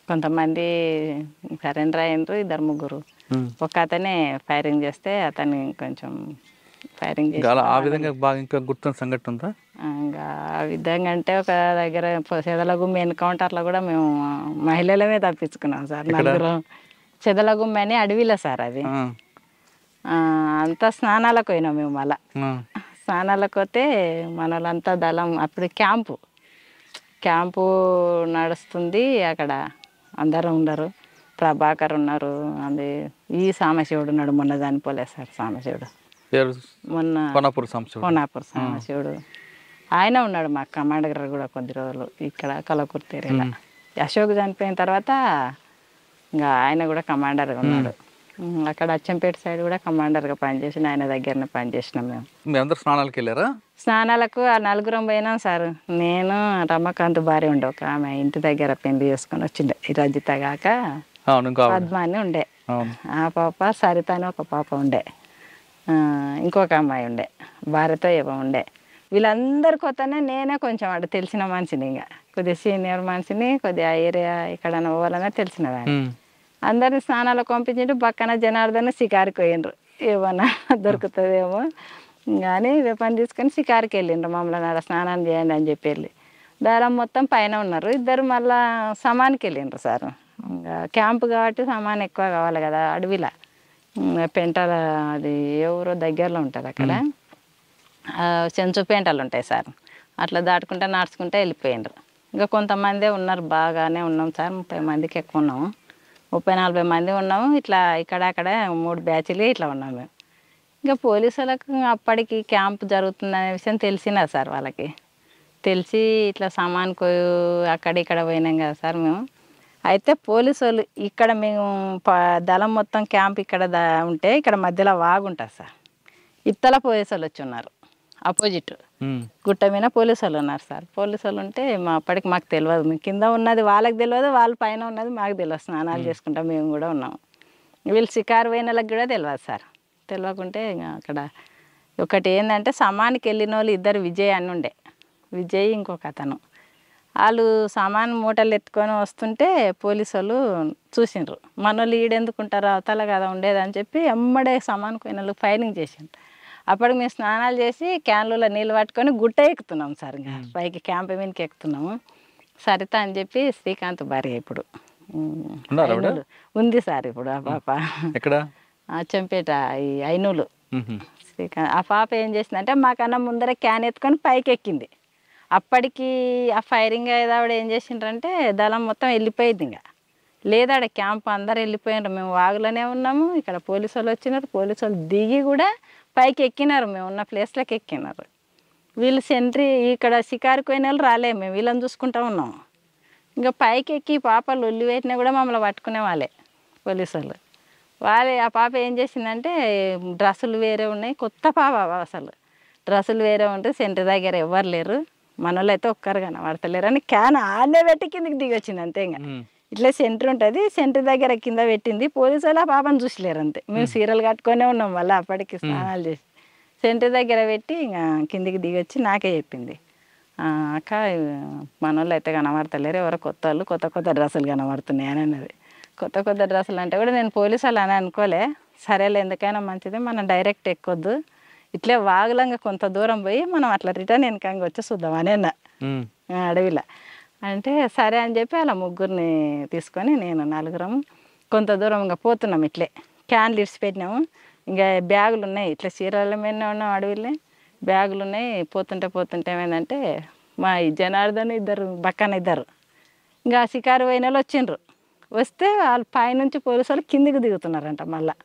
కొంతమంది సరెండర్ అయ్యిండ్రు, ఇద్దరు ముగ్గురు. ఒక అతనే ఫైరింగ్ చేస్తే అతన్ని కొంచెం ఫైరింగ్ చేసి ఆ విధంగా బాగా ఇంకా గుర్తున్న సంఘటన ఉందా? ఇంకా ఆ విధంగా అంటే ఒక దగ్గర చెదలగుమ్మి ఎన్కౌంటర్లో కూడా మేము మహిళలమే తప్పించుకున్నాం సార్. నలుగురు చెదలగుమ్మి అని అడవిలో సార్ అది. అంతా స్నానాలకు పోయినాం మేము. మళ్ళా స్నానాలకు పోతే మనలంతా దళం అప్పుడు క్యాంపు నడుస్తుంది. అక్కడ అందరూ ఉండరు. ప్రభాకర్ ఉన్నారు, అది ఈ సాంబశివుడు ఉన్నాడు. మొన్న చనిపోలేదు సార్ సాంబశివుడు, మొన్న కోనాపూర్ సాంబశివుడు ఆయన ఉన్నాడు. మా కమాండర్ కూడా కొద్ది రోజులు ఇక్కడ కలకుర్తి ఏరియాలో. అశోక్ చనిపోయిన తర్వాత ఇంకా ఆయన కూడా కమాండర్గా ఉన్నాడు. అక్కడ అచ్చంపేట సైడ్ కూడా కమాండర్గా పనిచేసిన ఆయన దగ్గరనే పనిచేసినాం మేము. మీ అందరు స్నానాలకు వెళ్ళారా? స్నానాలకు ఆ నలుగురం పోయినాం సార్. నేను రమకాంత్ భార్య ఉండే, ఒక ఆమె ఇంటి దగ్గర పెళ్లి చేసుకొని వచ్చిండే, ఈ రజిత కాక పద్మ అని ఉండే. ఆ పాప సరిత అని ఒక పాప ఉండే, ఇంకొక అమ్మాయి ఉండే, భార్యతో ఏమో ఉండే. వీళ్ళందరి కొత్తనే నేనే కొంచెం అటు తెలిసిన మనిషిని, ఇంకా కొద్దిగా సీనియర్ మనిషిని, కొద్దిగా ఏరియా ఇక్కడ పోవాలనే తెలిసిన దాన్ని. అందరిని స్నానాలకు పంపించిండు. పక్కన జనార్దన్ షికారుకి పోయిండ్రు, ఏమన్నా దొరుకుతుందేమో కానీ పని తీసుకొని షికారుకి వెళ్ళిండ్రు. మమ్మల్ని ఆడ స్నానం చేయండి అని చెప్పి వెళ్ళి దారం మొత్తం పైన ఉన్నారు. ఇద్దరు మళ్ళా సమానికి వెళ్ళిండ్రు సార్. ఇంకా క్యాంపు కాబట్టి సామాన్ ఎక్కువ కావాలి కదా అడవిలో. పెంటల అది ఎవరో దగ్గరలో ఉంటుంది అక్కడ, చెంచు పెంటలు ఉంటాయి సార్. అట్లా దాటుకుంటే నడుచుకుంటే వెళ్ళిపోయిండ్రు. ఇంకా కొంతమందే ఉన్నారు, బాగానే ఉన్నాం సార్. 30 మందికి ఎక్కువ ఉన్నాము, 30-40 మంది ఉన్నాము. ఇట్లా ఇక్కడ 3 బ్యాచ్లు ఇట్లా ఉన్నాము మేము. ఇంకా పోలీసులకు అప్పటికి క్యాంపు జరుగుతుందనే విషయం తెలిసినా సార్. వాళ్ళకి తెలిసి ఇట్లా సామాన్కు అక్కడిక్కడ పోయినాం కదా సార్ మేము. అయితే పోలీసు వాళ్ళు ఇక్కడ మేము దళం మొత్తం క్యాంప్ ఇక్కడ ఉంటే ఇక్కడ మధ్యలో వాగు ఉంటుంది సార్. ఇత్తల పోలీసు వాళ్ళు వచ్చి ఉన్నారు, అపోజిట్ గుట్ట మీద పోలీసు వాళ్ళు ఉన్నారు సార్. పోలీసు వాళ్ళు ఉంటే అప్పటికి మాకు తెలియదు, మేము కింద ఉన్నది వాళ్ళకి తెలియదు, వాళ్ళ పైన ఉన్నది మాకు తెలియదు. స్నానాలు చేసుకుంటాం మేము కూడా ఉన్నాము. వీళ్ళు షికారు పోయిన వాళ్ళకి కూడా తెలియదు సార్. తెలియకుంటే ఇంకా అక్కడ ఒకటి ఏంటంటే సమానికి వెళ్ళిన వాళ్ళు ఇద్దరు, విజయ్ అని ఉండే, విజయ్ ఇంకొక అతను. వాళ్ళు సామాన్ మూటలు ఎత్తుకొని వస్తుంటే పోలీసు వాళ్ళు చూసిండ్రు. మన వాళ్ళు ఈడెందుకుంటారు అవతల కదా ఉండేదని చెప్పి ఎమ్మడే సామాన్ పోయిన వాళ్ళు ఫైరింగ్ చేసిండ్రు. అప్పటికి మేము స్నానాలు చేసి క్యాన్లలో నీళ్ళు పట్టుకొని గుట్ట ఎక్కుతున్నాం సార్. ఇంకా పైకి క్యాంప్ మీదకి ఎక్కుతున్నాము. సరిత అని చెప్పి శ్రీకాంత్ భార్య ఇప్పుడు ఉంది సార్. ఇప్పుడు ఆ పాప ఎక్కడ అచ్చంపేట ఈ ఐనూలు. శ్రీకాంత్ ఆ పాప ఏం చేసిందంటే మాకన్నా ముందర క్యాన్ ఎత్తుకొని పైకి ఎక్కింది. అప్పటికి ఆ ఫైరింగ్ అయ్యేదావిడ ఏం చేసిండ్రంటే దళం మొత్తం వెళ్ళిపోయింది. ఇంకా లేదాడ క్యాంప్ అందరు వెళ్ళిపోయినారు. మేము వాగులోనే ఉన్నాము. ఇక్కడ పోలీసు వాళ్ళు వచ్చినారు. పోలీసు వాళ్ళు దిగి కూడా పైకి ఎక్కినారు, మేము ఉన్న ప్లేస్లోకి ఎక్కినారు. వీళ్ళు సెంట్రీ ఇక్కడ షికారుకు పోయిన వాళ్ళు రాలేము, మేము వీళ్ళని చూసుకుంటూ ఉన్నాము. ఇంకా పైకి ఎక్కి పాపలు ఒళ్ళు పెట్టినా కూడా మమ్మల్ని పట్టుకునే వాళ్ళే పోలీసు వాళ్ళు. ఆ పాప ఏం చేసిందంటే డ్రెస్సులు వేరే ఉన్నాయి, కొత్త పాప అసలు డ్రెస్సులు వేరే ఉంటాయి. సెంటర్ దగ్గర ఎవరు లేరు, మన వాళ్ళు అయితే ఒక్కరు కనబడతలేరు అని క్యాన్ ఆడనే పెట్టి కిందకి దిగి వచ్చింది అంతే. ఇంకా ఇట్లా సెంటర్ ఉంటుంది, సెంటర్ దగ్గర కింద పెట్టింది. పోలీసు వాళ్ళు ఆ పాపను చూసలేరు అంతే. మేము సీరియల్ కట్టుకొనే ఉన్నాం, మళ్ళీ అప్పటికి స్నానాలు చేసి సెంటర్ దగ్గర పెట్టి ఇంకా కిందికి దిగి వచ్చి నాకే చెప్పింది, అక్క మన వాళ్ళు అయితే కనబడతలేరు, ఎవరో కొత్త వాళ్ళు కొత్త డ్రెస్సులు కనబడుతున్నాయి అని అన్నది. కొత్త డ్రెస్సులు అంటే కూడా నేను పోలీసు వాళ్ళు అని అనుకోలే. సరేలే ఎందుకైనా మంచిది, మనం డైరెక్ట్ ఎక్కొద్దు, ఇట్లే వాగులంగా కొంత దూరం పోయి మనం అట్లా రిటర్న్ వెనకంగా వచ్చి చూద్దాం అని అన్న అడవిలో. అంటే సరే అని చెప్పి అలా ముగ్గురిని తీసుకొని నేను నలుగురం కొంత దూరం ఇంకా పోతున్నాం. ఇట్లే క్యాన్లు ఇడిచిపెట్టినాము. ఇంకా బ్యాగులు ఉన్నాయి, ఇట్లా చీరల మీద ఉన్నాం, అడవిలో బ్యాగులు ఉన్నాయి. పోతుంటే ఏమైందంటే మా జనార్దన్ ఇద్దరు పక్కన ఇద్దరు ఇంకా షికారు పోయిన వాళ్ళు వచ్చిండ్రు. వస్తే వాళ్ళు పైనుంచి పోలీసు వాళ్ళు కిందికి దిగుతున్నారంట. మళ్ళీ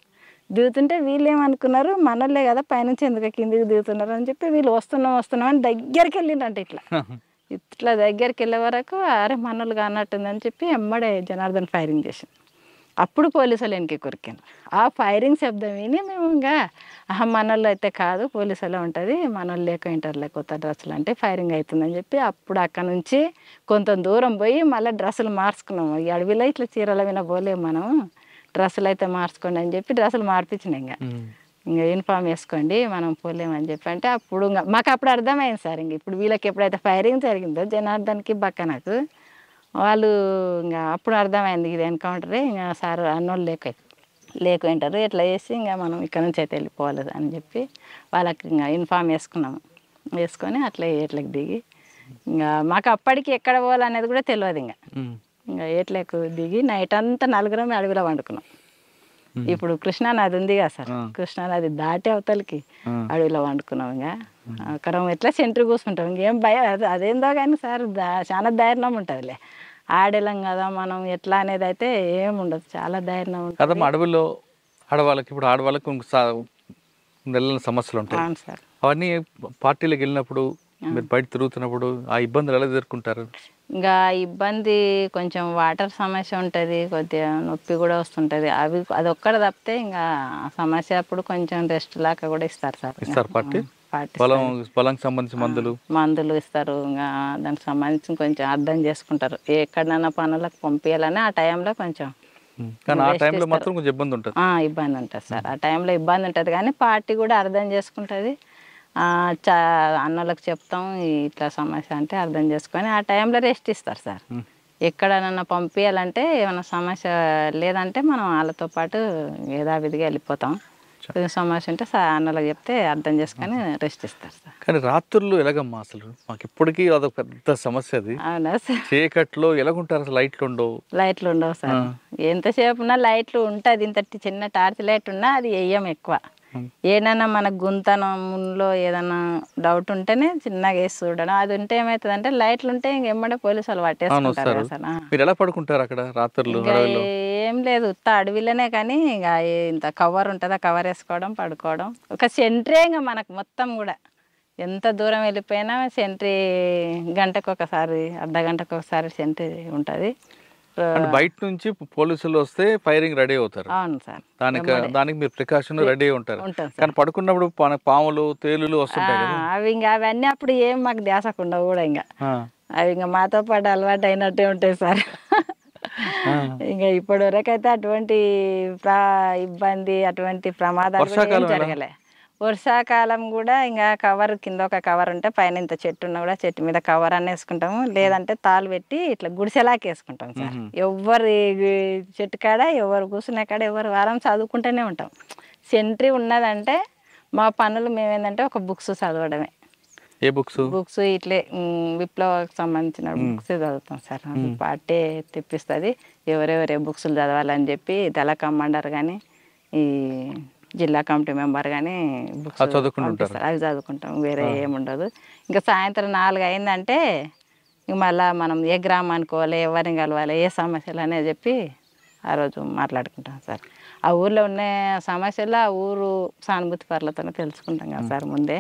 దిగుతుంటే వీళ్ళు ఏమనుకున్నారు, మనోళ్ళే కదా పైనుంచి ఎందుకు కిందికి దిగుతున్నారు అని చెప్పి వీళ్ళు వస్తున్నాం అని దగ్గరికి వెళ్ళిండంట. ఇట్లా దగ్గరికి వెళ్ళే వరకు అరే మనోళ్ళు కానట్టుందని చెప్పి ఎమ్మడే జనార్దన్ ఫైరింగ్ చేసింది. అప్పుడు పోలీసులు వెనక్కి కొరికాను. ఆ ఫైరింగ్ శబ్దం విని మేము ఇంకా మనోళ్ళు అయితే కాదు, పోలీసులో ఉంటుంది, మనోళ్ళు లేక ఇంటర్లో కొత్త డ్రెస్సులు అంటే ఫైరింగ్ అవుతుందని చెప్పి అప్పుడు అక్కడ నుంచి కొంత దూరం పోయి మళ్ళీ డ్రెస్సులు మార్చుకున్నాము. ఈ అడవిలో ఇట్లా చీరల మీద పోలేము మనం, డ్రెస్సులు అయితే మార్చుకోండి అని చెప్పి డ్రెస్సులు మార్పించినాయి. ఇంకా యూనిఫామ్ వేసుకోండి మనం పోలేమని చెప్పి అంటే అప్పుడు మాకు అప్పుడు అర్థమైంది సార్. ఇంక ఇప్పుడు వీళ్ళకి ఎప్పుడైతే ఫైరింగ్ జరిగిందో జనార్దన్కి బక్క నాకు వాళ్ళు ఇంకా అప్పుడు అర్థమైంది ఇది ఎన్కౌంటరే, ఇంకా సార్ అన్నోళ్ళు లేకుంటారు, ఎట్లా చేసి ఇంకా మనం ఇక్కడ నుంచి అయితే వెళ్ళిపోవాలి అని చెప్పి వాళ్ళకి ఇంకా ఇన్ఫామ్ వేసుకొని అట్లా ఏట్లకు దిగి ఇంకా మాకు అప్పటికి ఎక్కడ పోవాలనేది కూడా తెలియదు. ఇంకా ఏట్లకు దిగి నైట్ అంతా నలుగురం అడవిలో వండుకున్నాం. ఇప్పుడు కృష్ణానది ఉంది కదా సార్, కృష్ణానది దాటి అవతలకి అడవిలో వండుకున్నాం. ఇంకా అక్కడ ఎట్లా సెంటర్ కూర్చుంటాం, ఇంకేం భయం అదేందో కానీ సార్ చాలా ధైర్యం ఉంటుందిలే. ఆడేళ్ళం కదా మనం ఎట్లా అనేది అయితే ఏముండదు, చాలా ధైర్యం ఉంటుంది. కదమ్మా అడవిలో ఆడవాళ్ళకి, ఇప్పుడు ఆడవాళ్ళకి నెలల సమస్యలు ఉంటాయి. అవును సార్. అవన్నీ పార్టీలకు వెళ్ళినప్పుడు మీరు బయట తిరుగుతున్నప్పుడు ఆ ఇబ్బందులు ఎలా ఎదుర్కొంటారు? ఇంకా ఇబ్బంది కొంచెం వాటర్ సమస్య ఉంటుంది, కొద్దిగా నొప్పి కూడా వస్తుంటుంది. అది ఒక్కటి తప్పితే ఇంకా సమస్య అప్పుడు కొంచెం రెస్ట్ లాగా కూడా ఇస్తారు సార్. ఇస్తారు పార్టీ పొలంకి సంబంధించి మందులు ఇస్తారు. ఇంకా దానికి సంబంధించి కొంచెం అర్థం చేసుకుంటారు, ఎక్కడైనా పనులకు పంపించాలని ఆ టైంలో కొంచెం. కానీ ఆ టైంలో మాత్రం కొంచెం ఇబ్బంది ఉంటుంది. ఇబ్బంది ఉంటుంది సార్, ఆ టైంలో ఇబ్బంది ఉంటుంది. కానీ పార్టీ కూడా అర్థం చేసుకుంటుంది. అన్నలకు చెప్తాం ఇట్లా సమస్య అంటే అర్థం చేసుకొని ఆ టైంలో రెస్ట్ ఇస్తారు సార్. ఎక్కడైనా పంపించాలంటే ఏమైనా సమస్య లేదంటే మనం వాళ్ళతో పాటు యథావిధిగా వెళ్ళిపోతాం. సమస్య ఉంటే అన్నలకు చెప్తే అర్థం చేసుకొని రెస్ట్ ఇస్తారు సార్. కానీ రాత్రులు ఎలాగమ్మా అసలు? మాకు ఇప్పటికీ అదొక పెద్ద సమస్య. అది అవునా సార్? చీకట్లో ఎలాగుంటారు అసలు? లైట్లు ఉండవు సార్. ఎంతసేపు ఉన్నా లైట్లు ఉంటుంది, ఇంత చిన్న టార్చ్ లైట్ ఉన్నా అది వేయం ఎక్కువ. ఏదైనా మన గుంతనంలో ఏదైనా డౌట్ ఉంటేనే చిన్నగా వేసి చూడడం. అది ఉంటే ఏమవుతుందంటే లైట్లు ఉంటే ఇంకెమ్మడే పోలీసు వాళ్ళు పట్టేసుకుంటారు కదా సార్. మీరు ఎలా పడుకుంటారు అక్కడ రాత్రులు? ఏం లేదు, ఉత్త అడవిలోనే. కానీ ఇంకా ఇంత కవర్ ఉంటుంది, ఆ కవర్ వేసుకోవడం, పడుకోవడం. ఒక సెంట్రీ ఇంకా మనకు మొత్తం కూడా ఎంత దూరం వెళ్ళిపోయినా సెంట్రీ గంటకు ఒకసారి, అర్ధ గంటకు ఒకసారి సెంట్రీ ఉంటుంది. బయట నుంచి పోలీసులు వస్తే ఫైరింగ్ రెడీ అవుతారు. అవును సార్. దానికి మీరు ప్రికాషన్ రెడీ ఉంటారు. కానీ పడుకున్నప్పుడు పాములు, తేలులు వస్తుంటాయి కదా, అవి ఇంకా అవన్నీ అప్పుడు ఏం మాకు ధ్యాసకుండా కూడా ఇంకా అవి ఇంకా మాతో పాటు అలవాటు అయినట్టే ఉంటాయి సార్. ఇంకా ఇప్పటి వరకు అయితే అటువంటి ఇబ్బంది, అటువంటి ప్రమాదాలు జరగలే. వర్షాకాలం కూడా ఇంకా కవర్ కింద ఒక కవర్ ఉంటే పైన ఇంత చెట్టు ఉన్నా కూడా చెట్టు మీద కవర్ అని వేసుకుంటాము, లేదంటే తాళ్ళు పెట్టి ఇట్లా గుడిసెలాకి వేసుకుంటాం సార్. ఎవరు చెట్టు కాడ, ఎవరు కూర్చునే కాడ, ఎవరు వారం చదువుకుంటూనే ఉంటాం. సెంట్రీ ఉన్నదంటే మా పనులు మేమేందంటే ఒక బుక్స్ చదవడమే. ఏ బుక్స్? ఇట్లే విప్లవానికి సంబంధించిన బుక్స్ చదువుతాం సార్. పార్టీ తెప్పిస్తుంది ఎవరెవరే బుక్స్లు చదవాలని చెప్పి దళ కమాండర్ కానీ ఈ జిల్లా కమిటీ మెంబర్ కానీ బుక్స్ అవి చదువుకుంటాం. వేరే ఏముండదు. ఇంకా సాయంత్రం 4 అయిందంటే ఇంక మళ్ళీ మనం ఏ గ్రామానికి పోవాలి, ఎవరిని కలవాలి, ఏ సమస్యలు అనేది చెప్పి ఆ రోజు మాట్లాడుకుంటాం సార్. ఆ ఊర్లో ఉన్న సమస్యలు ఆ ఊరు సానుభూతి పరులతోనే తెలుసుకుంటాం కదా సార్ ముందే.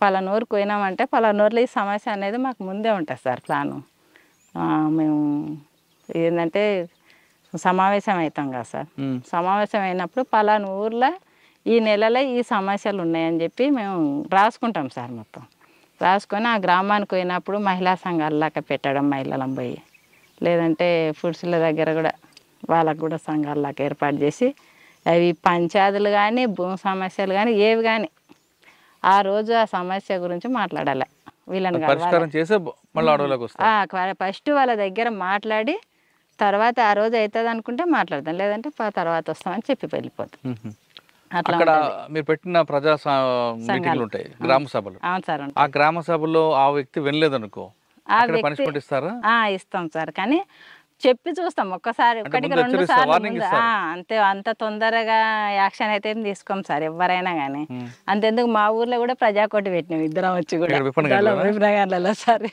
పలానూరుకు పోయినామంటే పలానూరులో ఈ సమస్య అనేది మాకు ముందే ఉంటుంది సార్ ప్లాను. మేము ఏంటంటే సమావేశం అవుతాం కదా సార్. సమావేశం అయినప్పుడు పలానా ఊర్లో ఈ నెలలో ఈ సమస్యలు ఉన్నాయని చెప్పి మేము రాసుకుంటాం సార్. మొత్తం రాసుకొని ఆ గ్రామానికి పోయినప్పుడు మహిళా సంఘాలలాగా పెట్టడం, మహిళలను పోయి, లేదంటే ఫుడ్స్ల దగ్గర కూడా వాళ్ళకు కూడా సంఘాలలాగా ఏర్పాటు చేసి అవి పంచాయతీలు కానీ భూమి సమస్యలు కానీ ఏవి కానీ ఆ రోజు ఆ సమస్య గురించి మాట్లాడాలి. వీళ్ళని ఫస్ట్ వాళ్ళ దగ్గర మాట్లాడి తర్వాత ఆ రోజు అవుతుంది అనుకుంటే మాట్లాడతాం, లేదంటే తర్వాత వస్తామని చెప్పి వెళ్ళిపోతాం. అక్కడ మీరు పెట్టిన ప్రజా మీటింగ్లు ఉంటాయి, గ్రామ సభలు. అవును సార్. ఆ గ్రామ సభలో ఆ వ్యక్తి వినలేదనుకో పనిష్మెంట్ ఇస్తారా? ఇస్తాం సార్. కానీ చెప్పి చూస్తాం ఒక్కసారి, 1-2 సార్లు. అంతే, అంత తొందరగా యాక్షన్ అయితే తీసుకోం సార్ ఎవరైనా కానీ. అంతెందుకు మా ఊర్లో కూడా ప్రజాకోటి పెట్టినాం ఇద్దరం వచ్చి కూడా విప్నగాన్లలో సార్.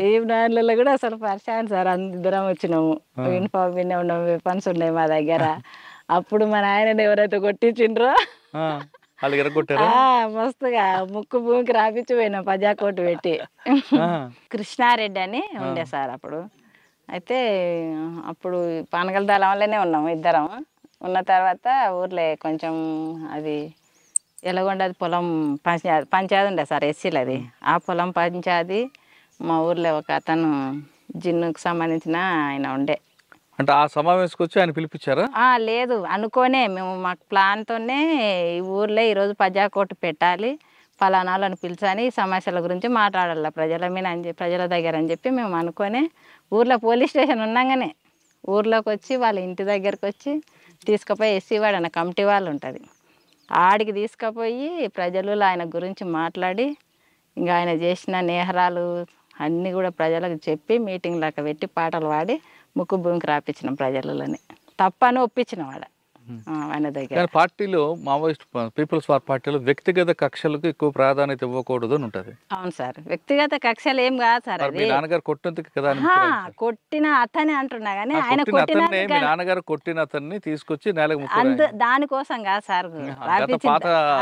ఈ బ్రాండ్లలో కూడా అసలు పరిచయం సార్. ఇద్దరం వచ్చినాము, యూనిఫామ్ వినే ఉన్నాం, వెపన్స్ ఉన్నాయి మా దగ్గర. అప్పుడు మా నాయనని ఎవరైతే కొట్టించిండ్రో మస్తుగా ముక్కు భూమికి రాపించి పోయినాం ప్రజాకోటి పెట్టి. కృష్ణారెడ్డి అని ఉండే సార్ అప్పుడు. అయితే అప్పుడు పానగల దళం వల్లనే ఉన్నాము ఇద్దరం. ఉన్న తర్వాత ఊర్లో కొంచెం అది ఎలాగొండది పొలం పంచాయతీ ఉండే సార్, ఎస్సీలు. అది ఆ పొలం పంచాయతీ మా ఊర్లో ఒక అతను జిన్నుకు సంబంధించిన ఆయన ఉండే. అంటే ఆ సమావేశంకి వచ్చి ఆయన పిలిపించారా? లేదు, అనుకోనే మేము మాకు ప్లాన్తోనే ఈ ఊర్లో ఈరోజు ప్రజాకోటి పెట్టాలి, ఫలానా వాళ్ళని పిలిచని ఈ సమస్యల గురించి మాట్లాడాలి ప్రజల మీద ప్రజల దగ్గర అని చెప్పి మేము అనుకొని ఊర్లో పోలీస్ స్టేషన్ ఉన్నాగానే ఊర్లోకి వచ్చి వాళ్ళ ఇంటి దగ్గరకు వచ్చి తీసుకుపోయి ఎస్సీ వాడు అన్న కమిటీ వాళ్ళు ఉంటుంది ఆడికి తీసుకుపోయి ప్రజలు ఆయన గురించి మాట్లాడి ఇంకా ఆయన చేసిన నేహరాలు అన్నీ కూడా ప్రజలకు చెప్పి మీటింగ్ లాగా పెట్టి పాటలు పాడి ముక్కు భూమికి రాపించినాం ప్రజలని తప్పని ఒప్పించినాం వాడ ఆయన దగ్గర. కానీ పార్టీలో మావోయిస్ట్ పీపుల్స్ వార్ పార్టీలో వ్యక్తిగత కక్షలకు ఎక్కువ ప్రాధాన్యత ఇవ్వకూడదు అని ఉంటుంది. అవును సార్, వ్యక్తిగత కక్షలు ఏం కాదు సార్. అది మీ నాన్నగారు కొట్టినందుకు కదా కొట్టిన అతనే అంటున్నా కానీ ఆయన మీ నాన్నగారు కొట్టిన అతన్ని తీసుకొచ్చి నేలకు దానికోసం కాదు సార్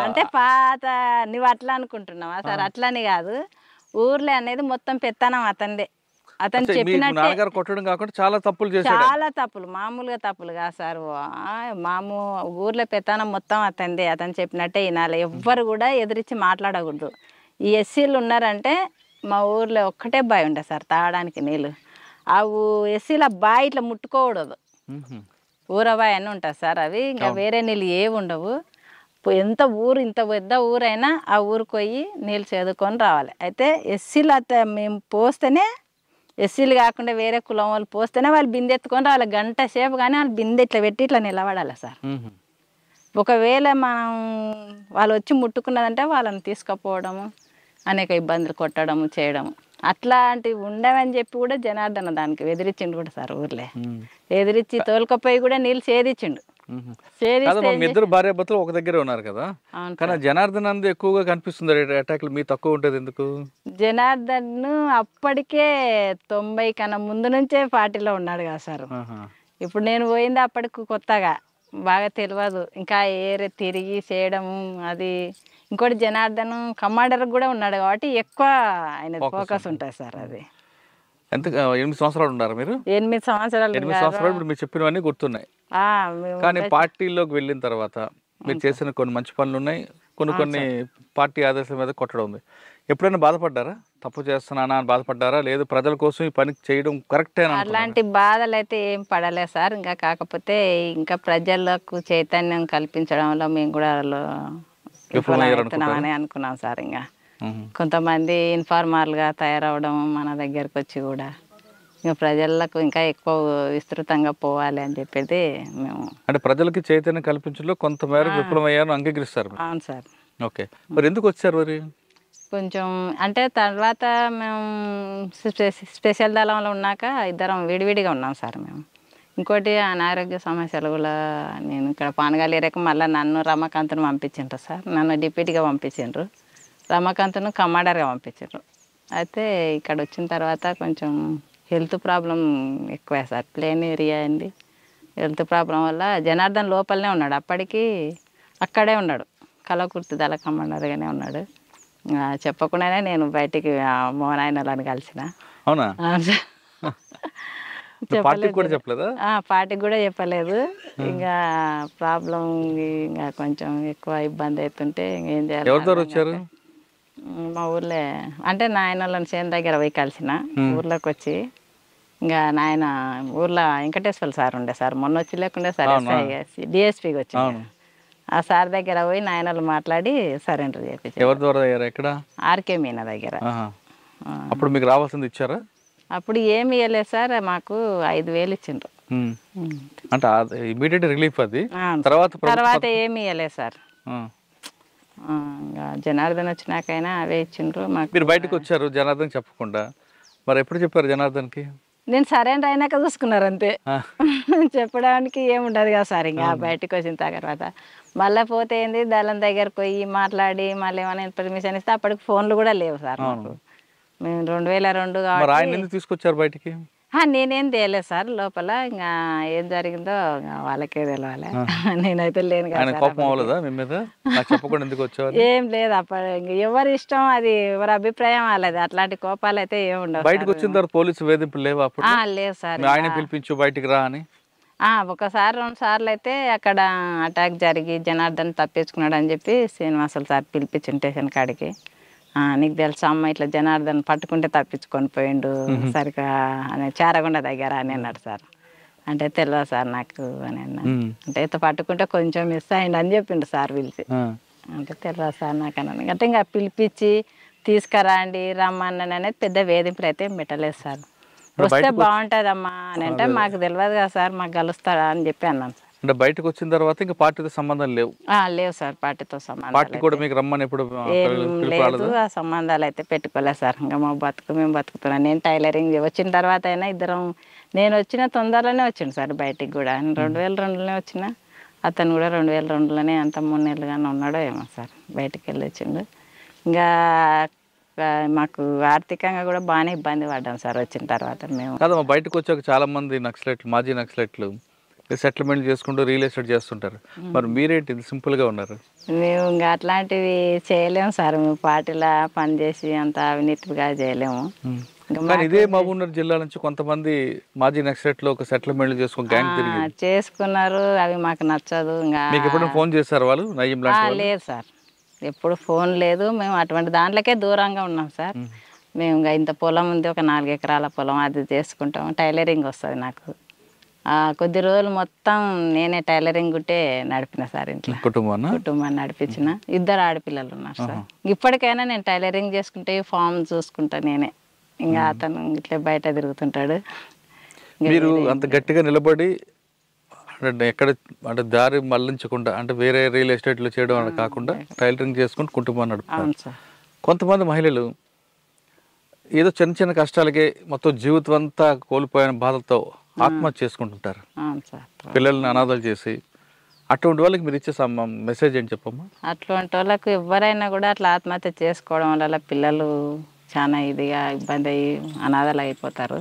అంటే పాత నువ్వు అట్లా అనుకుంటున్నావా సార్? అట్లని కాదు, ఊర్లే అనేది మొత్తం పెత్తనం అతందే. అతను చెప్పినట్టు కొట్టడం కాకుండా చాలా తప్పులు చేశాడు. చాలా తప్పులు, మామూలుగా తప్పులు కాదు సార్. ఊర్లో పెత్తనం మొత్తం అతందే. అతను చెప్పినట్టే వినాలి, ఎవ్వరు కూడా ఎదిరించి మాట్లాడకూడదు. ఈ ఎస్సీలు ఉన్నారంటే మా ఊర్లో ఒక్కటే బావి ఉండే సార్ తాగడానికి నీళ్ళు. ఆ ఎస్సీల బావి ఇట్లా ముట్టుకోకూడదు, ఊరబావి అని ఉంటుంది సార్. అవి ఇంకా వేరే నీళ్ళు ఏవి ఉండవు. ఎంత ఊరు ఇంత పెద్ద ఊరైనా ఆ ఊరికి పోయి నీళ్ళు చదువుకొని రావాలి. అయితే ఎస్సీలు మేము పోస్తేనే, ఎస్సీలు కాకుండా వేరే కులం వాళ్ళు పోస్తేనే వాళ్ళు బిందె ఎత్తుకొని రావాలి. గంట సేపు కానీ వాళ్ళు బిందె ఇట్లా పెట్టి ఇట్లా నిలబడాలి సార్. ఒకవేళ మనం వాళ్ళు వచ్చి ముట్టుకున్నదంటే వాళ్ళని తీసుకుపోవడము, అనేక ఇబ్బందులు కొట్టడము చేయడము అట్లాంటివి ఉండవని చెప్పి కూడా జనార్దన దానికి ఎదిరించిండు కూడా సార్. ఊర్లే ఎదిరించి తోలుకపోయి కూడా నీళ్ళు సేదించిండు. ఇద్దరు భార్య భర్తలు ఒక దగ్గర ఉన్నారు కదా, కానీ జనార్దన్ అందు ఎక్కువగా కనిపిస్తుంది అటాక్లు, మీ తక్కువ ఉంటుంది ఎందుకు? జనార్దన్ అప్పటికే 90 కన్నా ముందు నుంచే పార్టీలో ఉన్నాడు కదా సార్. ఇప్పుడు నేను పోయింది అప్పటికి కొత్తగా బాగా తెలియదు, ఇంకా ఏరే తిరిగి చేయడము అది. ఇంకోటి జనార్దన్ కమాండర్ కూడా ఉన్నాడు కాబట్టి ఎక్కువ ఆయన ఫోకస్ ఉంటుంది సార్. అది ఎంత 8 సంవత్సరాలు ఉన్నారు మీరు? 8 సంవత్సరాలు. 8 సంవత్సరాలు ఇప్పుడు మీరు చెప్పినవన్నీ గుర్తున్నాయి. కానీ పార్టీలోకి వెళ్ళిన తర్వాత మీరు చేసిన కొన్ని మంచి పనులు ఉన్నాయి, కొన్ని పార్టీ ఆదేశాల మీద కొట్టడం ఉంది. ఎప్పుడైనా బాధపడ్డారా? తప్పు చేస్తున్నానా అని బాధపడ్డారా? లేదు ప్రజల కోసం ఈ పని చేయడం కరెక్టేనా? అలాంటి బాధలు అయితే ఏం పడలేదు సార్. ఇంకా కాకపోతే ఇంకా ప్రజలకు చైతన్యం కల్పించడంలో మేము కూడా విఫలమవుతున్నామని అనుకున్నాం సార్. ఇంకా కొంతమంది ఇన్ఫార్మర్లుగా తయారవడం మన దగ్గరకు వచ్చి కూడా ఇంకా ప్రజలకు ఇంకా ఎక్కువ విస్తృతంగా పోవాలి అని చెప్పేది మేము. అంటే ప్రజలకి చైతన్యం కల్పించడంలో కొంతమేర విఫలమయ్యారు అంగీకరిస్తారు. అవును సార్. ఓకే, మరి ఎందుకు వచ్చారు మరి? కొంచెం అంటే తర్వాత మేము స్పెషల్ దళంలో ఉన్నాక ఇద్దరం విడివిడిగా ఉన్నాం సార్ మేము. ఇంకోటి అనారోగ్య సమస్యలు కూడా నేను ఇక్కడ పానగాలి ఏరియాకి మళ్ళీ నన్ను రమాకాంత్ను పంపించిండ్రు సార్. నన్ను డిప్యూటీగా పంపించిండ్రు, రమాకాంత్ను కమాండర్గా పంపించారు. అయితే ఇక్కడ వచ్చిన తర్వాత కొంచెం హెల్త్ ప్రాబ్లం ఎక్కువ సార్. ప్లేన్ ఏరియా అండి, హెల్త్ ప్రాబ్లం వల్ల జనార్దన్ లోపలనే ఉన్నాడు. అప్పటికి అక్కడే ఉన్నాడు, కలకుర్తి దళ కమాండర్గానే ఉన్నాడు. చెప్పకుండానే నేను బయటికి మోనాయనలను కలిసిన. అవునా? పార్టీకి కూడా చెప్పలేదు. ఇంకా ప్రాబ్లం ఇంకా కొంచెం ఎక్కువ ఇబ్బంది అవుతుంటే ఇంకేం చేయాలి. మా ఊర్లో అంటే నాయన వాళ్ళని చేను దగ్గర పోయి కలిసిన. ఊర్లోకి వచ్చి ఇంకా నాయన ఊర్లో వెంకటేశ్వర సార్ ఉండే సార్, మొన్న వచ్చి లేకుండే సార్ డిఎస్పీకి వచ్చి ఆ సార్ దగ్గర పోయి నాయనలు మాట్లాడి సరెండర్ చేయించారు. ఆర్కే మీనా దగ్గర. అప్పుడు మీకు రావాల్సింది ఇచ్చారా? అప్పుడు ఏమి ఇవ్వలేదు సార్, మాకు 5,000 ఇచ్చిండ్రు. అంటే ఇమీడియట్ రిలీఫ్ అది. తర్వాత ఏమి ఇవ్వలేదు సార్. జనార్దన్ వచ్చినాకైనా అవే ఇచ్చిండ్రు మాకు. మీరు బయటకు వచ్చారు జనార్దన్ చెప్పకుండా, మరి ఎప్పుడు చెప్పారు జనార్దన్కి? నేను సరెండర్ అయినాక చూసుకున్నారు అంతే, చెప్పడానికి ఏముండదు కదా సార్. ఇంకా బయటకు వచ్చిన తర్వాత మళ్ళీ పోతే ఏంది దళం దగ్గరకు పోయి మాట్లాడి మళ్ళీ ఏమైనా పర్మిషన్ ఇస్తే అప్పటికి ఫోన్లు కూడా లేవు సార్ మాకు. మేము 2002 కాబట్టి తీసుకొచ్చారు బయటికి. నేనేం తేలేదు సార్ లోపల. ఇంకా ఏం జరిగిందో వాళ్ళకే తెలవాలి, నేనైతే లేను కదా. ఏం లేదు అప్పుడు, ఎవరి ఇష్టం అది, ఎవరి అభిప్రాయం వాళ్ళది. అట్లాంటి కోపాలు అయితే ఏమి ఉండవు. బయటకు వచ్చిన తర్వాత పోలీసు వేధింపులు లేవు? లేదు సార్. ఆయన పిలిపించు బయటికి రా అని. ఒకసారి 2 సార్లు అయితే అక్కడ అటాక్ జరిగి జనార్దన్ తప్పించుకున్నాడు అని చెప్పి శ్రీనివాసులు సార్ పిలిపించిండు స్టేషన్ కాడికి. నీకు తెలుసా అమ్మ ఇట్లా జనార్దన్ పట్టుకుంటే తప్పించుకొని పోయిండు సరిగా అని చారగొండ దగ్గర అని అన్నాడు సార్. అంటే తెలియదు సార్ నాకు అని అన్నా. అంటే పట్టుకుంటే కొంచెం మిస్ అయ్యిండు అని చెప్పిండు సార్ పిలిచి. అంటే తెలియదు సార్ నాకు అన్నాను అంటే ఇంకా పిలిపించి తీసుకురండి రమ్మన్నాను అనేది పెద్ద వేధింపులు అయితే పెట్టలేదు సార్. వస్తే బాగుంటుందమ్మా అని అంటే మాకు తెలియదు కదా సార్, మాకు కలుస్తారా అని చెప్పి అన్నాను సార్. అంటే బయటకు వచ్చిన తర్వాత ఇంకా పార్టీతో సంబంధం లేవు? లేవు సార్, పార్టీతో సంబంధం పార్టీ కూడా మీకు రమ్మని ఎప్పుడు లేదు, ఆ సంబంధాలు అయితే పెట్టుకోలేదు సార్. ఇంకా మా బతుకు మేము బతుకుతున్నాం. నేను టైలరింగ్ వచ్చిన తర్వాత అయినా ఇద్దరం, నేను వచ్చిన తొందరలోనే వచ్చిండు సార్ బయటికి కూడా. 2002లోనే వచ్చిన, అతను కూడా 2002లోనే అంత 3 నెలలుగానే ఉన్నాడో ఏమో సార్ బయటికి వెళ్ళి వచ్చిండు. ఇంకా మాకు ఆర్థికంగా కూడా బాగానే ఇబ్బంది పడ్డాం సార్ వచ్చిన తర్వాత మేము. కాదమ్మా, బయటకు వచ్చాక చాలా మంది నక్సలైట్లు, మాజీ నక్సలైట్లు సెటిల్మెంట్ చేసుకుంటూ రియల్ ఎస్టేట్ చేస్తుంటారు. మరి మీరేంటి సింపుల్గా ఉన్నారు? మేము ఇంకా అట్లాంటివి చేయలేము సార్. మేము పార్టీలా పనిచేసి అంత అవినీతిగా చేయలేము. కానీ ఇదే మహబూబ్నగర్ జిల్లా నుంచి కొంతమంది మాజీ నక్సలైట్లు ఒక సెటిల్మెంట్ చేసుకుని గ్యాంగ్ తిరిగి చేసుకున్నారు. అవి మాకు నచ్చదు. ఇంకా మీకు ఎప్పుడైనా ఫోన్ చేశారు వాళ్ళు? నయ్యం లాంటి లేదు సార్, ఎప్పుడు ఫోన్ లేదు. మేము అటువంటి దాంట్లోకే దూరంగా ఉన్నాం సార్. మేము ఇంకా ఇంత పొలం ఉంది, ఒక 4 ఎకరాల పొలం, అది చేసుకుంటాం. టైలరింగ్ వస్తుంది నాకు. కొద్ది రోజులు మొత్తం నేనే టైలరింగ్ గుట్టే నడిపిన సార్. ఇంట్లో కుటుంబాన్ని నడిపించిన. 2 ఆడపిల్లలు ఉన్నారు సార్. ఇప్పటికైనా నేను టైలరింగ్ చేసుకుంటే ఫామ్ చూసుకుంటా నేనే. ఇంకా అతను ఇట్లా బయట తిరుగుతుంటాడు. మీరు అంత గట్టిగా నిలబడి అంటే ఎక్కడ అంటే దారి మళ్లించకుండా, అంటే వేరే రియల్ ఎస్టేట్లో చేయడం అని కాకుండా టైలరింగ్ చేసుకుంటూ కుటుంబాన్ని నడుపుతారు. కొంతమంది మహిళలు ఏదో చిన్న చిన్న కష్టాలకే మొత్తం జీవితం అంతా కోల్పోయిన బాధతో ఆత్మహత్య చేసుకుంటుంటారు, పిల్లల్ని అనాథాలు చేసి. అటువంటి వాళ్ళకి మీరు ఇచ్చే మెసేజ్ ఏంటి చెప్పమ్మా? అటువంటి వాళ్ళకు ఎవరైనా కూడా అట్లా ఆత్మహత్య చేసుకోవడం వల్ల పిల్లలు చాలా ఇదిగా ఇబ్బంది అయ్యి అనాథాలు అయిపోతారు.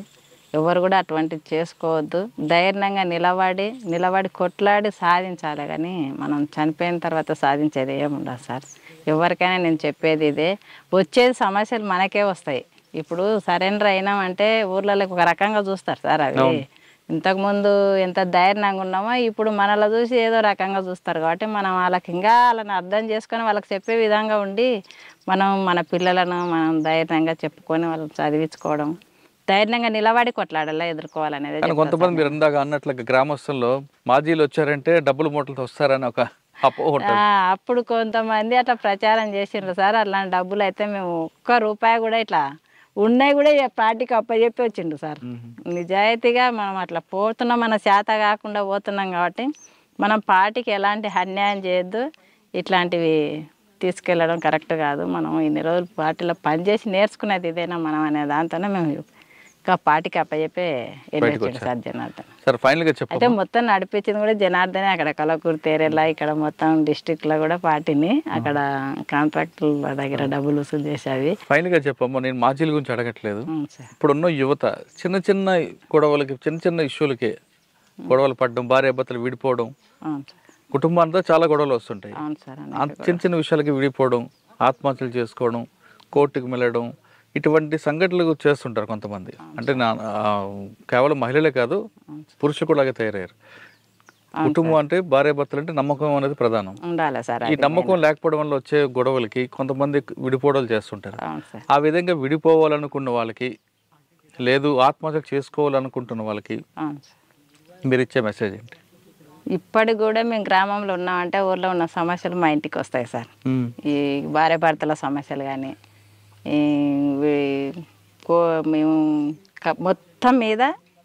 ఎవరు కూడా అటువంటివి చేసుకోవద్దు. ధైర్యంగా నిలబడి కొట్లాడి సాధించాలి. కానీ మనం చనిపోయిన తర్వాత సాధించేది ఏముండదు సార్. ఎవరికైనా నేను చెప్పేది ఇదే, వచ్చేది సమస్యలు మనకే వస్తాయి. ఇప్పుడు సరెండర్ అయినామంటే ఊర్లలో ఒక రకంగా చూస్తారు సార్. అవి ఇంతకుముందు ఎంత ధైర్యంగా ఉన్నామో ఇప్పుడు మనలో చూసి ఏదో రకంగా చూస్తారు. కాబట్టి మనం వాళ్ళకి ఇంకా వాళ్ళని అర్థం చేసుకొని వాళ్ళకి చెప్పే విధంగా ఉండి మనం మన పిల్లలను మనం ధైర్యంగా చెప్పుకొని వాళ్ళని చదివించుకోవడం, ధైర్యంగా నిలబడి కొట్లాడాలా, ఎదుర్కోవాలనేది. కొంతమంది మీరు ఇందాక అన్నట్లుగా గ్రామస్తుల్లో మాజీలు వచ్చారంటే డబ్బులు మూటలతో వస్తారని ఒక అప్పుడు కొంతమంది అట్లా ప్రచారం చేసిండ్రు సార్. అలాంటి డబ్బులు అయితే మేము ఒక్క రూపాయి కూడా ఇట్లా ఉన్నాయి కూడా పార్టీకి అప్పచెప్పి వచ్చిండు సార్. నిజాయితీగా మనం అట్లా పోతున్నాం, మన చేత కాకుండా పోతున్నాం కాబట్టి మనం పార్టీకి ఎలాంటి అన్యాయం చేయొద్దు. ఇట్లాంటివి తీసుకెళ్ళడం కరెక్ట్ కాదు. మనం ఇన్ని రోజులు పార్టీలో పనిచేసి నేర్చుకునేది ఇదేనా మనం అనే దాంతోనే మేము ఇంకా పార్టీకి అప్పచెప్పే వెళ్ళొచ్చాడు సార్ జనార్దన్. అయితే మొత్తం నడిపించింది కూడా జనార్దనే. అక్కడ కలకూరు తేరేలా ఇక్కడ మొత్తం డిస్ట్రిక్ట్లో కూడా పార్టీని అక్కడ కాంట్రాక్టుల దగ్గర డబ్బులు వసూలు చేసేవి. ఫైనల్గా చెప్పమ్మా, నేను మాజీల గురించి అడగట్లేదు. ఇప్పుడున్న యువత చిన్న చిన్న గొడవలకి, చిన్న చిన్న ఇష్యూలకి గొడవలు పడడం, భార్యాభర్తలు విడిపోవడం, కుటుంబాంతో చాలా గొడవలు వస్తుంటాయి. చిన్న చిన్న విషయాలకి విడిపోవడం, ఆత్మహత్యలు చేసుకోవడం, కోర్టుకు వెళ్ళడం, ఇటువంటి సంఘటనలు చేస్తుంటారు కొంతమంది. అంటే కేవలం మహిళలే కాదు, పురుషులు కూడా తయారయ్యారు. కుటుంబం అంటే భార్యాభర్తలు అంటే నమ్మకం అనేది ప్రధానం. ఈ నమ్మకం లేకపోవడం వల్ల వచ్చే గొడవలకి కొంతమంది విడిపోవడాలు చేస్తుంటారు. ఆ విధంగా విడిపోవాలనుకున్న వాళ్ళకి, లేదు ఆత్మహత్య చేసుకోవాలనుకుంటున్న వాళ్ళకి మీరు ఇచ్చే మెసేజ్ ఏంటి? ఇప్పటికి కూడా మేము గ్రామంలో ఉన్నామంటే ఊర్లో ఉన్న సమస్యలు మా ఇంటికి వస్తాయి సార్. ఈ భార్యాభర్తల సమస్యలు కానీ మేము మొత్తం మీద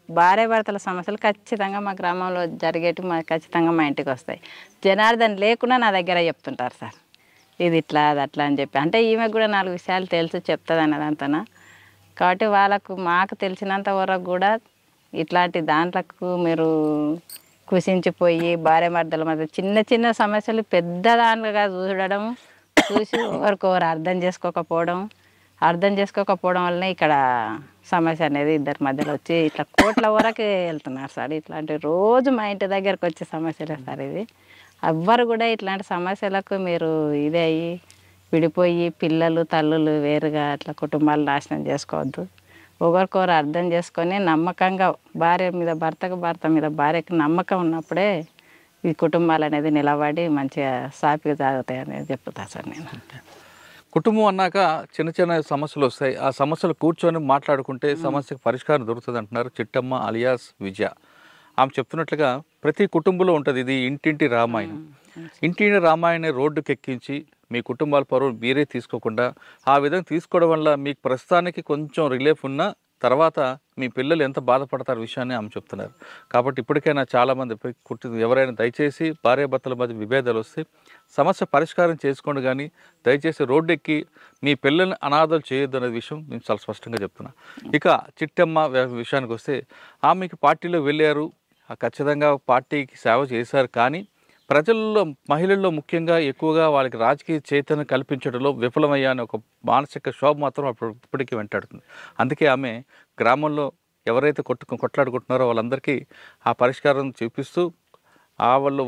భార్యాభర్తల సమస్యలు ఖచ్చితంగా మా గ్రామంలో జరిగేటి ఖచ్చితంగా మా ఇంటికి వస్తాయి. జనార్దన్ లేకుండా నా దగ్గర చెప్తుంటారు సార్, ఇది ఇట్లా అది అట్లా అని చెప్పి. అంటే ఈమెకు కూడా 4 విషయాలు తెలుసు చెప్తుంది అన్నదంతన. కాబట్టి వాళ్ళకు మాకు తెలిసినంత వరకు కూడా ఇట్లాంటి దాంట్లకు మీరు కుసించిపోయి భార్యాభర్తల మధ్య చిన్న చిన్న సమస్యలు పెద్ద దాంట్లుగా చూడడం, చూసి ఒకరికొకరు అర్థం చేసుకోకపోవడం వల్లనే ఇక్కడ సమస్య అనేది ఇద్దరి మధ్యలో వచ్చి ఇట్లా కోట్ల వరకు వెళ్తున్నారు సార్. ఇట్లాంటి రోజు మా ఇంటి దగ్గరకు వచ్చే సమస్యలే సార్ ఇది. ఎవ్వరు కూడా ఇట్లాంటి సమస్యలకు మీరు ఇదే అయ్యి విడిపోయి పిల్లలు తల్లులు వేరుగా అట్లా కుటుంబాలు నాశనం చేసుకోవద్దు. ఒకరికొకరు అర్థం చేసుకొని నమ్మకంగా భార్య మీద భర్త మీద భార్యకి నమ్మకం ఉన్నప్పుడే ఈ కుటుంబాలు అనేది నిలబడి మంచిగా సాపిగా సాగుతాయి అనేది చెప్తా సార్ నేను. కుటుంబం అన్నాక చిన్న చిన్న సమస్యలు వస్తాయి. ఆ సమస్యలు కూర్చొని మాట్లాడుకుంటే సమస్యకు పరిష్కారం దొరుకుతుంది అంటున్నారు చిట్టమ్మ అలియాస్ విజయ. ఆమె చెప్తున్నట్లుగా ప్రతి కుటుంబంలో ఉంటుంది ఇది ఇంటింటి రామాయణం. ఇంటింటి రామాయణం రోడ్డుకి ఎక్కించి మీ కుటుంబాల పరువు మీరే తీసుకోకుండా ఆ విధంగా తీసుకోవడం వల్ల మీకు ప్రస్తుతానికి కొంచెం రిలీఫ్ ఉన్న తర్వాత మీ పిల్లలు ఎంత బాధపడతారు విషయాన్ని ఆమె చెప్తున్నారు. కాబట్టి ఇప్పటికైనా చాలామంది ఎవరైనా దయచేసి భార్యాభర్తల మధ్య విభేదాలు వస్తే సమస్య పరిష్కారం చేసుకోండి, కానీ దయచేసి రోడ్డు ఎక్కి మీ పిల్లల్ని అనాథలు చేయొద్దు అనే విషయం నేను చాలా స్పష్టంగా చెప్తున్నా. ఇక చిట్టమ్మ విషయానికి వస్తే ఆమెకి పార్టీలో వెళ్ళారు, ఖచ్చితంగా పార్టీకి సేవ చేశారు, కానీ ప్రజల్లో మహిళల్లో ముఖ్యంగా ఎక్కువగా వాళ్ళకి రాజకీయ చైతన్యం కల్పించడంలో విఫలమయ్యా అనే ఒక మానసిక క్షోభ మాత్రం ఇప్పటికీ వెంటాడుతుంది. అందుకే ఆమె గ్రామంలో ఎవరైతే కొట్లాడుకుంటున్నారో వాళ్ళందరికీ ఆ పరిష్కారం చూపిస్తూ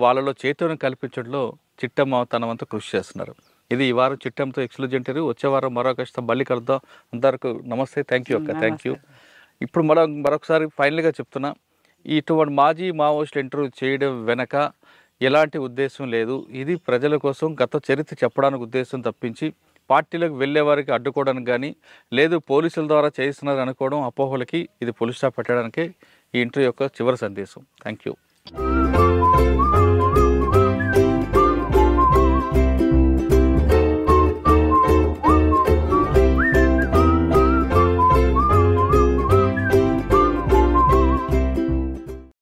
వాళ్ళలో చైతన్యం కల్పించడంలో చిట్టమ్మ తన వంతు కృషి చేస్తున్నారు. ఇది ఈ వారం చిట్టమ్మతో ఎక్స్క్లూజివ్ ఇంటర్వ్యూ. వచ్చే వారం మరో కష్టం మళ్ళీ కలుద్దాం. అందరికీ నమస్తే. థ్యాంక్ యూ అక్క. Thank you. ఇప్పుడు మరొకసారి ఫైనల్గా చెప్తున్నా, ఇటువంటి మాజీ మావోయిస్టులు ఇంటర్వ్యూ చేయడం వెనక ఎలాంటి ఉద్దేశం లేదు. ఇది ప్రజల కోసం గత చరిత్ర చెప్పడానికి ఉద్దేశం తప్పించి పార్టీలకు వెళ్ళే వారికి అడ్డుకోవడానికి కానీ, లేదు పోలీసుల ద్వారా చేస్తున్నారు అనుకోవడం అపోహలకి ఇది పులి స్టాప్ పెట్టడానికే ఈ ఇంటర్వ్యూ యొక్క చివరి సందేశం. Thank you.